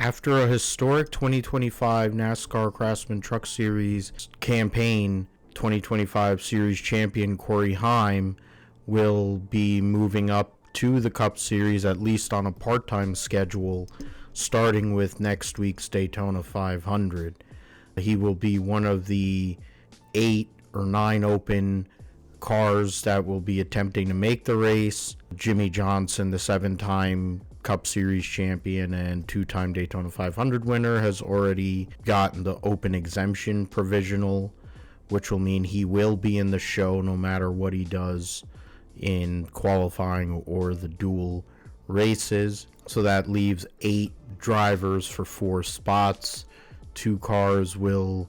After a historic 2025 NASCAR Craftsman Truck Series campaign, 2025 Series champion Corey Heim will be moving up to the Cup Series, at least on a part-time schedule, starting with next week's Daytona 500. He will be one of the 8 or 9 open cars that will be attempting to make the race. Jimmy Johnson, the 7-time Cup Series champion and 2-time Daytona 500 winner, has already gotten the open exemption provisional, which will mean he will be in the show no matter what he does in qualifying or the dual races. So that leaves 8 drivers for 4 spots. 2 cars will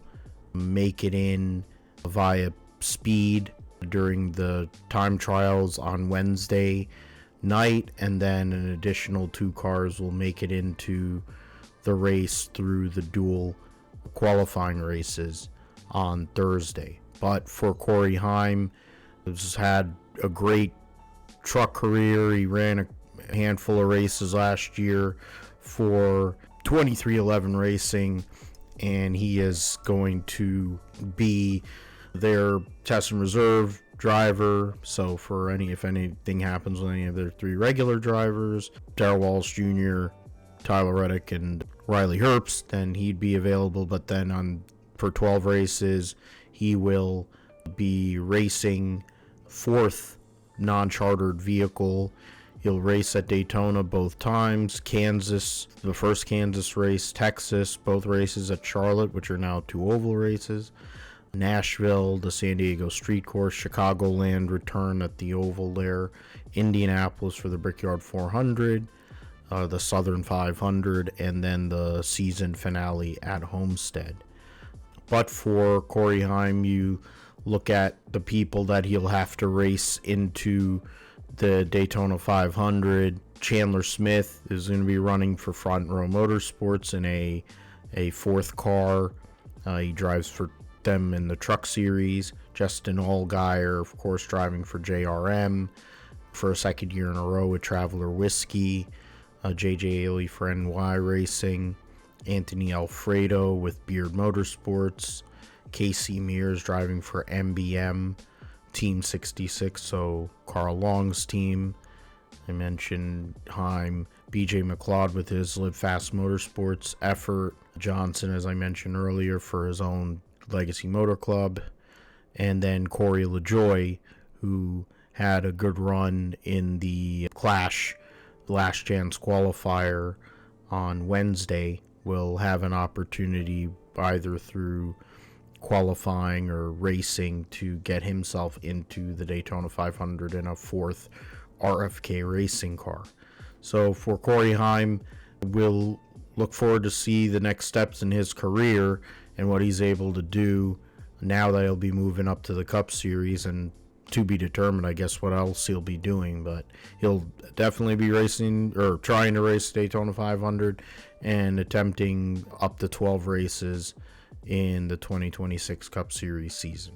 make it in via speed during the time trials on Wednesday night, and then an additional 2 cars will make it into the race through the dual qualifying races on Thursday. But for Corey Heim, he's had a great truck career. He ran a handful of races last year for 2311 Racing, and he is going to be their test and reserve driver. So for if anything happens with any of their 3 regular drivers, Darrell Wallace Jr., Tyler Reddick, and Riley Herbst, then he'd be available. But then for 12 races, he will be racing 4th non-chartered vehicle. He'll race at Daytona both times, Kansas, the first Kansas race, Texas, both races at Charlotte, which are now 2 oval races, Nashville, the San Diego Street Course, Chicagoland return at the oval there, Indianapolis for the Brickyard 400, the Southern 500, and then the season finale at Homestead. But for Corey Heim, you look at the people that he'll have to race into the Daytona 500. Chandler Smith is going to be running for Front Row Motorsports in a 4th car. He drives for them in the Truck Series. Justin Allgaier, of course, driving for JRM for a 2nd year in a row with Traveler Whiskey. JJ Ailey for NY Racing. Anthony Alfredo with Beard Motorsports. Casey Mears driving for MBM Team 66, so Carl Long's team. I mentioned Heim. BJ McLeod with his Live Fast Motorsports effort. Johnson, as I mentioned earlier, for his own Legacy Motor Club. And then Corey LaJoie, who had a good run in the Clash Last Chance qualifier on Wednesday, will have an opportunity either through qualifying or racing to get himself into the Daytona 500 in a 4th RFK racing car. So for Corey Heim, we'll look forward to see the next steps in his career and what he's able to do now that he'll be moving up to the Cup Series, and to be determined, I guess, what else he'll be doing. But he'll definitely be racing or trying to race Daytona 500 and attempting up to 12 races in the 2026 Cup Series season.